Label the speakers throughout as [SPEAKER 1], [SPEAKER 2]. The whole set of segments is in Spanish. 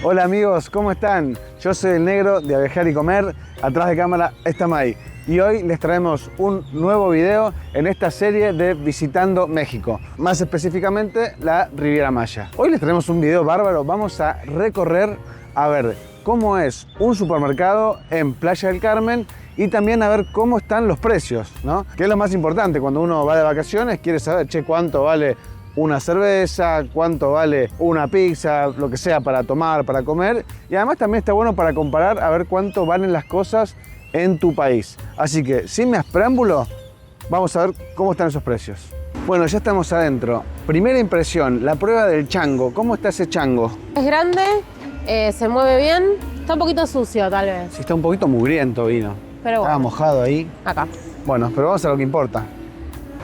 [SPEAKER 1] Hola amigos, ¿cómo están? Yo soy el negro de A Viajar y Comer, atrás de cámara está Mai. Y hoy les traemos un nuevo video en esta serie de Visitando México, más específicamente la Riviera Maya. Hoy les traemos un video bárbaro, vamos a recorrer a ver cómo es un supermercado en Playa del Carmen y también a ver cómo están los precios, ¿no? Que es lo más importante cuando uno va de vacaciones, quiere saber, che, cuánto vale una cerveza, cuánto vale una pizza, lo que sea para tomar, para comer. Y además también está bueno para comparar a ver cuánto valen las cosas en tu país. Así que sin más preámbulo, vamos a ver cómo están esos precios. Bueno, ya estamos adentro. Primera impresión, la prueba del chango. ¿Cómo está ese chango?
[SPEAKER 2] Es grande, se mueve bien, está un poquito sucio tal vez.
[SPEAKER 1] Sí, está un poquito mugriento vino.
[SPEAKER 2] Pero bueno.
[SPEAKER 1] Estaba mojado ahí.
[SPEAKER 2] Acá.
[SPEAKER 1] Bueno, pero vamos a lo que importa.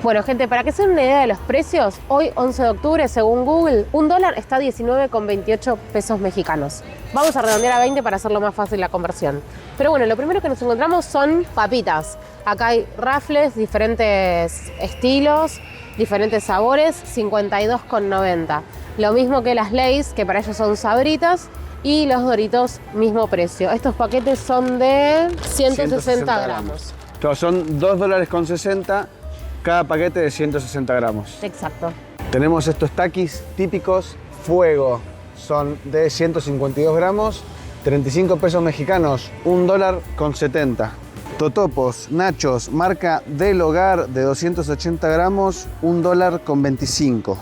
[SPEAKER 2] Bueno, gente, para que se den una idea de los precios, hoy 11 de octubre, según Google, un dólar está 19,28 pesos mexicanos. Vamos a redondear a 20 para hacerlo más fácil la conversión. Pero bueno, lo primero que nos encontramos son papitas. Acá hay rafles, diferentes estilos, diferentes sabores, 52,90. Lo mismo que las Lay's, que para ellos son sabritas, y los Doritos, mismo precio. Estos paquetes son de 160 gramos.
[SPEAKER 1] Claro, son $2.60 cada paquete de 160 gramos.
[SPEAKER 2] Exacto.
[SPEAKER 1] Tenemos estos taquis típicos Fuego. Son de 152 gramos, 35 pesos mexicanos, $1.70. Totopos, nachos, marca Del Hogar de 280 gramos, $1.25.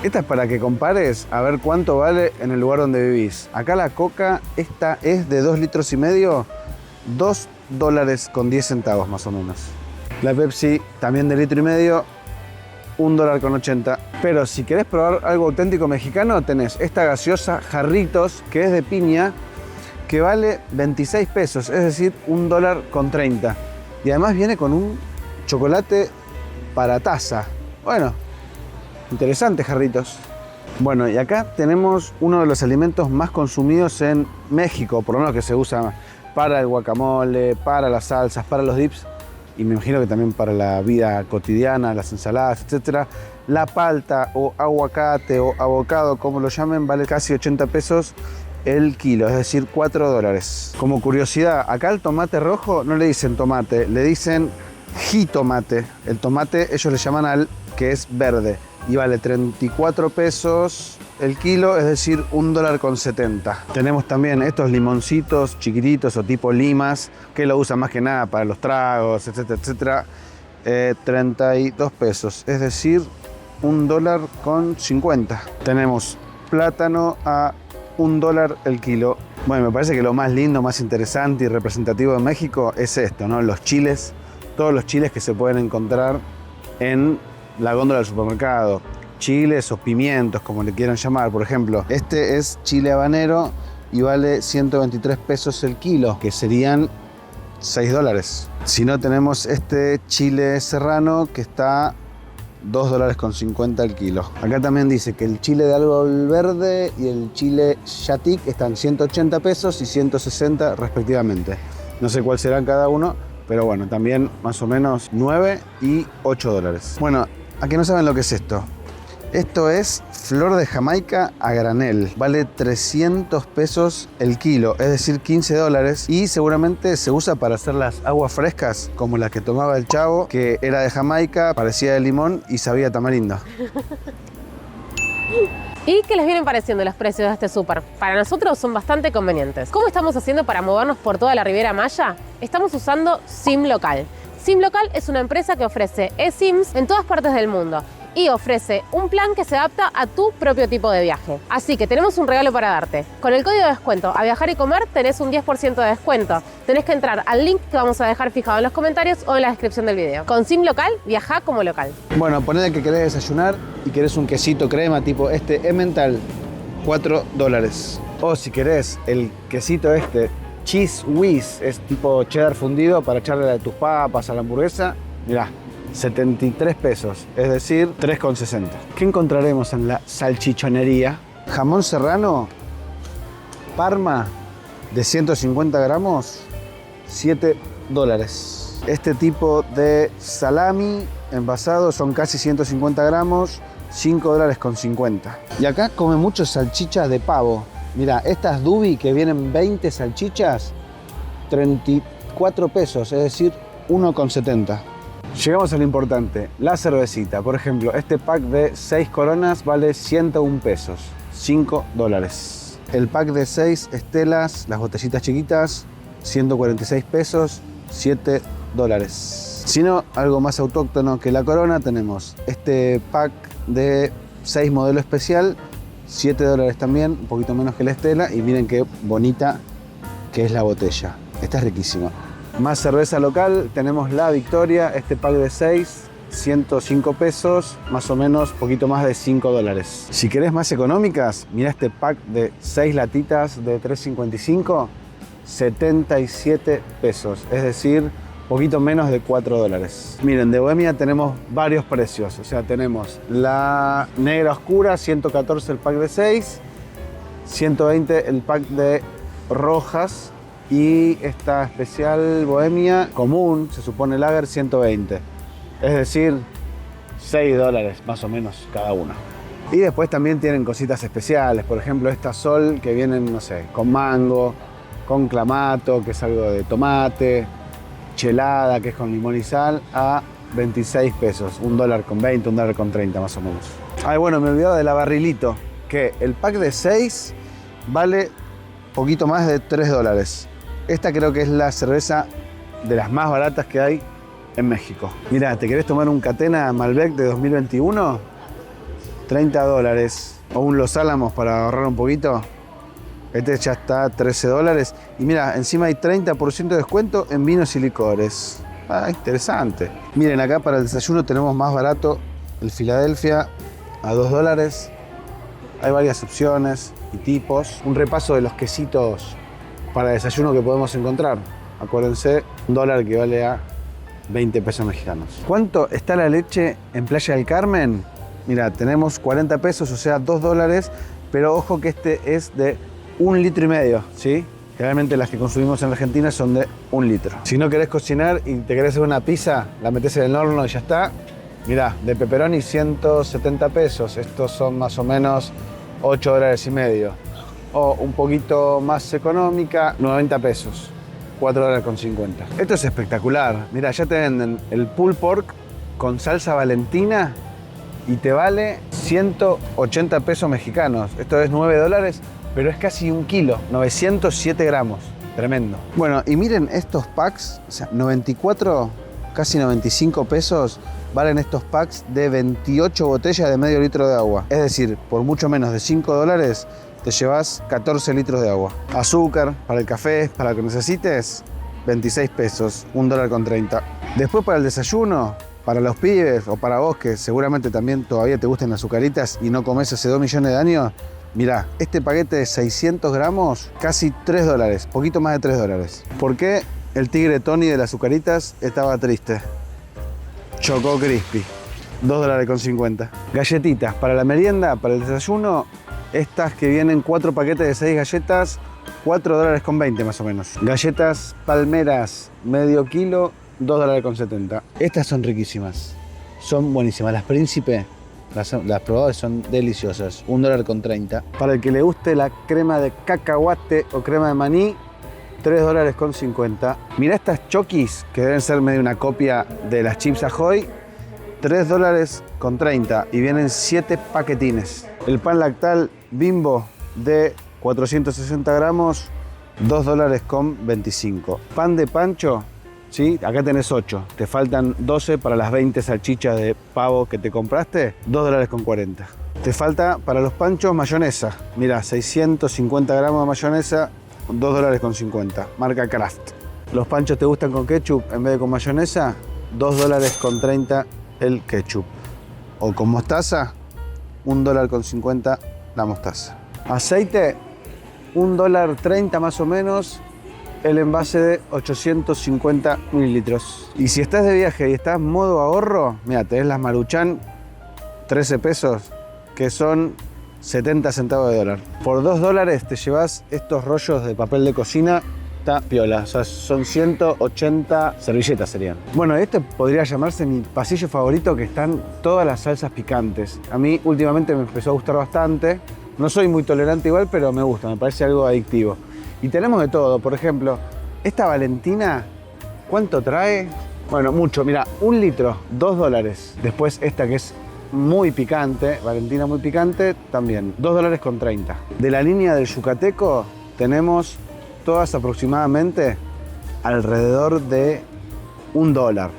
[SPEAKER 1] Esta es para que compares a ver cuánto vale en el lugar donde vivís. Acá la coca, esta es de 2,5 litros, $2.10 más o menos. La Pepsi, también de 1,5 litros, $1.80. Pero si querés probar algo auténtico mexicano, tenés esta gaseosa Jarritos, que es de piña, que vale 26 pesos, es decir, $1.30. Y además viene con un chocolate para taza. Bueno, interesante Jarritos. Bueno, y acá tenemos uno de los alimentos más consumidos en México, por lo menos que se usa para el guacamole, para las salsas, para los dips, y me imagino que también para la vida cotidiana, las ensaladas, etc. La palta o aguacate o avocado, como lo llamen, vale casi 80 pesos el kilo, es decir, $4. Como curiosidad, acá el tomate rojo no le dicen tomate, le dicen jitomate. El tomate ellos le llaman al que es verde y vale 34 pesos el kilo, es decir, $1.70. Tenemos también estos limoncitos chiquititos o tipo limas, que lo usan más que nada para los tragos, etcétera, etcétera. 32 pesos, es decir, $1.50. Tenemos plátano a $1 el kilo. Bueno, me parece que lo más lindo, más interesante y representativo de México es esto, ¿no? Los chiles, todos los chiles que se pueden encontrar en la góndola del supermercado. Chiles o pimientos, como le quieran llamar. Por ejemplo, este es chile habanero y vale 123 pesos el kilo, que serían $6. Si no, tenemos este chile serrano que está $2.50 el kilo. Acá también dice que el chile de árbol verde y el chile Yatic están 180 pesos y 160 respectivamente. No sé cuál serán cada uno, pero bueno, también más o menos $9 y $8. Bueno, ¿a que no saben lo que es esto? Esto es flor de Jamaica a granel. Vale 300 pesos el kilo, es decir, $15. Y seguramente se usa para hacer las aguas frescas, como la que tomaba el Chavo, que era de Jamaica, parecía de limón y sabía a tamarindo.
[SPEAKER 2] ¿Y qué les vienen pareciendo los precios de este súper? Para nosotros son bastante convenientes. ¿Cómo estamos haciendo para movernos por toda la Riviera Maya? Estamos usando SIM Local. SIM Local es una empresa que ofrece eSIMs en todas partes del mundo y ofrece un plan que se adapta a tu propio tipo de viaje. Así que tenemos un regalo para darte. Con el código de descuento A Viajar y Comer tenés un 10% de descuento. Tenés que entrar al link que vamos a dejar fijado en los comentarios o en la descripción del video. Con SIM Local, viajá como local.
[SPEAKER 1] Bueno, ponele que querés desayunar y querés un quesito crema tipo este Emmental, $4. O si querés el quesito este Cheese Whiz, es tipo cheddar fundido para echarle a tus papas, a la hamburguesa, mirá, 73 pesos, es decir, $3.60. ¿Qué encontraremos en la salchichonería? Jamón serrano, Parma, de 150 gramos, $7. Este tipo de salami envasado son casi 150 gramos, $5.50. Y acá come mucho salchicha de pavo. Mira, estas Dubi que vienen 20 salchichas, 34 pesos, es decir, 1,70. Llegamos a lo importante, la cervecita. Por ejemplo, este pack de 6 coronas vale 101 pesos, 5 dólares. El pack de 6 estelas, las botellitas chiquitas, 146 pesos, 7 dólares. Si no, algo más autóctono que la corona, tenemos este pack de 6 modelo especial, 7 dólares también, un poquito menos que la estela, y miren qué bonita que es la botella. Esta es riquísima. Más cerveza local, tenemos la Victoria, este pack de 6, 105 pesos, más o menos, poquito más de 5 dólares. Si querés más económicas, mira este pack de 6 latitas de 3,55, 77 pesos, es decir, poquito menos de 4 dólares. Miren, de Bohemia tenemos varios precios, o sea, tenemos la negra oscura, 114 el pack de 6, 120 el pack de rojas, y esta especial Bohemia común, se supone lager, 120. Es decir, 6 dólares más o menos cada una. Y después también tienen cositas especiales. Por ejemplo, esta Sol que vienen, no sé, con mango, con clamato, que es algo de tomate, chelada, que es con limón y sal, a 26 pesos. $1,20, $1,30 más o menos. Ay, bueno, me he olvidado de la Barrilito, que el pack de 6 vale poquito más de 3 dólares. Esta creo que es la cerveza de las más baratas que hay en México. Mirá, ¿te querés tomar un Catena Malbec de 2021? 30 dólares. O un Los Álamos para ahorrar un poquito. Este ya está a 13 dólares. Y mira, encima hay 30% de descuento en vinos y licores. Ah, interesante. Miren, acá para el desayuno tenemos más barato el Philadelphia a 2 dólares. Hay varias opciones y tipos. Un repaso de los quesitos para desayuno que podemos encontrar. Acuérdense, $1 equivale a 20 pesos mexicanos. ¿Cuánto está la leche en Playa del Carmen? Mira, tenemos 40 pesos, o sea, 2 dólares, pero ojo que este es de 1,5 litros, ¿sí? Generalmente las que consumimos en Argentina son de 1 litro. Si no querés cocinar y te querés hacer una pizza, la metés en el horno y ya está. Mirá, de pepperoni 170 pesos, estos son más o menos 8 dólares y medio. O un poquito más económica, 90 pesos, 4 dólares con 50. Esto es espectacular. Mirá, ya te venden el pulled pork con salsa Valentina y te vale 180 pesos mexicanos. Esto es 9 dólares, pero es casi 1 kilo, 907 gramos. Tremendo. Bueno, y miren estos packs, o sea, 94, casi 95 pesos valen estos packs de 28 botellas de medio litro de agua. Es decir, por mucho menos de 5 dólares te llevas 14 litros de agua. Azúcar para el café, para lo que necesites, 26 pesos, $1,30. Después para el desayuno, para los pibes o para vos que seguramente también todavía te gusten las azucaritas y no comes hace 2 millones de años, mirá, este paquete de 600 gramos, casi 3 dólares, poquito más de 3 dólares. ¿Por qué el tigre Tony de las azucaritas estaba triste? Choco Crispy, $2,50. Galletitas para la merienda, para el desayuno, estas que vienen 4 paquetes de 6 galletas, $4,20 más o menos. Galletas palmeras, medio kilo, $2,70. Estas son riquísimas, son buenísimas. Las Príncipe, las probadas son deliciosas, $1,30. Para el que le guste la crema de cacahuate o crema de maní, $3,50. Mirá estas Chokis, que deben ser medio una copia de las Chips Ahoy, $3,30 y vienen 7 paquetines. El pan lactal Bimbo de 460 gramos, $2,25. Pan de pancho, ¿sí? Acá tenés 8, te faltan 12 para las 20 salchichas de pavo que te compraste, $2,40. Te falta para los panchos mayonesa, mira, 650 gramos de mayonesa, $2,50, marca Kraft. ¿Los panchos te gustan con ketchup en vez de con mayonesa? $2,30 el ketchup. O con mostaza, $1,50 la mostaza. Aceite, $1,30 más o menos, el envase de 850 mililitros. Y si estás de viaje y estás en modo ahorro, mira, tenés las Maruchan, 13 pesos, que son 70 centavos de dólar. Por $2 te llevas estos rollos de papel de cocina, está piola, o sea, son 180 servilletas serían. Bueno, este podría llamarse mi pasillo favorito, que están todas las salsas picantes. A mí últimamente me empezó a gustar bastante, No soy muy tolerante igual, pero me gusta, me parece algo adictivo. Y tenemos de todo, por ejemplo, esta Valentina, ¿cuánto trae? Bueno, mucho, mira, 1 litro, $2. Después esta que es muy picante, Valentina muy picante, también, $2,30. De la línea del Yucateco tenemos todas aproximadamente alrededor de $1.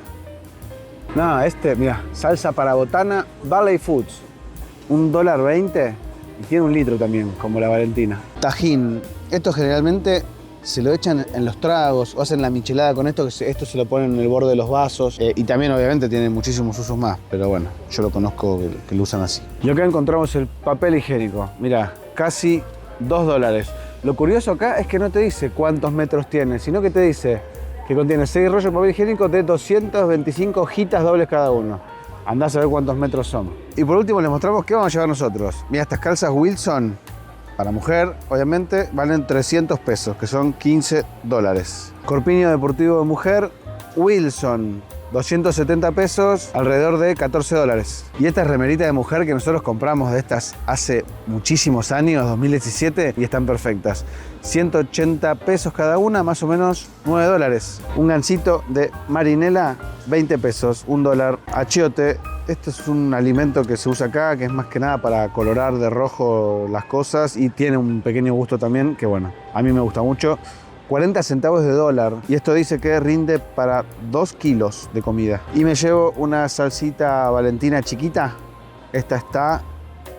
[SPEAKER 1] No, mira, salsa para botana, Valley Foods, $1.20 y tiene 1 litro también, como la Valentina. Tajín, esto generalmente se lo echan en los tragos o hacen la michelada con esto, que esto se lo ponen en el borde de los vasos y también obviamente tiene muchísimos usos más, pero bueno, yo lo conozco que lo usan así. Y acá encontramos el papel higiénico, mira, casi $2. Lo curioso acá es que no te dice cuántos metros tiene, sino que te dice que contiene 6 rollos de papel higiénico de 225 hojitas dobles cada uno. Andás a ver cuántos metros son. Y por último les mostramos qué vamos a llevar nosotros. Mira, estas calzas Wilson, para mujer, obviamente, valen $300, que son $15. Corpiño deportivo de mujer, Wilson, $270, alrededor de $14. Y esta remerita de mujer que nosotros compramos de estas hace muchísimos años, 2017, y están perfectas. $180 cada una, más o menos $9. Un gansito de marinela, $20, $1. Achiote, este es un alimento que se usa acá, que es más que nada para colorar de rojo las cosas y tiene un pequeño gusto también, que bueno, a mí me gusta mucho. 40 centavos de dólar, y esto dice que rinde para 2 kilos de comida. Y me llevo una salsita Valentina chiquita, esta está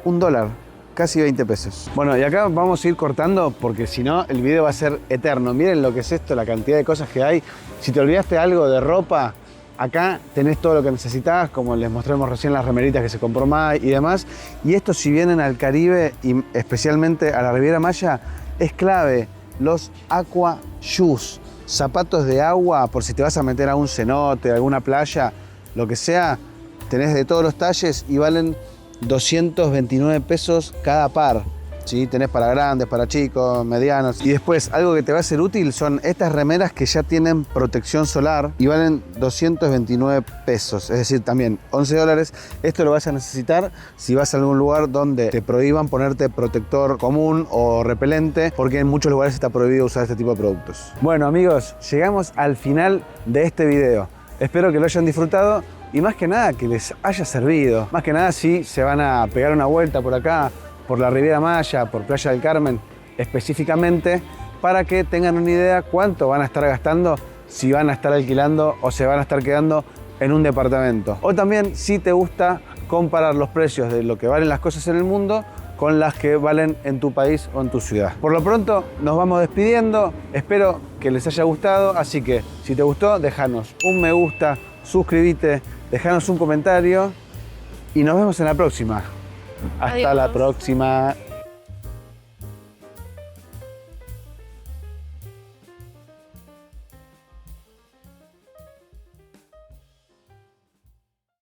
[SPEAKER 1] $1, casi $20. Bueno, y acá vamos a ir cortando porque si no el video va a ser eterno. Miren lo que es esto, la cantidad de cosas que hay. Si te olvidaste algo de ropa, acá tenés todo lo que necesitas, como les mostramos recién las remeritas que se compró Mai y demás. Y esto, si vienen al Caribe y especialmente a la Riviera Maya, es clave. Los Aqua Shoes, zapatos de agua por si te vas a meter a un cenote, a alguna playa, lo que sea, tenés de todos los talles y valen $229 cada par. ¿Sí? Tenés para grandes, para chicos, medianos. Y después, algo que te va a ser útil son estas remeras que ya tienen protección solar y valen $229. Es decir, también $11. Esto lo vas a necesitar si vas a algún lugar donde te prohíban ponerte protector común o repelente, porque en muchos lugares está prohibido usar este tipo de productos. Bueno, amigos, llegamos al final de este video. Espero que lo hayan disfrutado y más que nada que les haya servido. Más que nada si se van a pegar una vuelta por acá, por la Riviera Maya, por Playa del Carmen específicamente, para que tengan una idea cuánto van a estar gastando si van a estar alquilando o se van a estar quedando en un departamento. O también si te gusta comparar los precios de lo que valen las cosas en el mundo con las que valen en tu país o en tu ciudad. Por lo pronto nos vamos despidiendo, espero que les haya gustado, así que si te gustó, déjanos un me gusta, suscríbete, déjanos un comentario y nos vemos en la próxima. Hasta la próxima.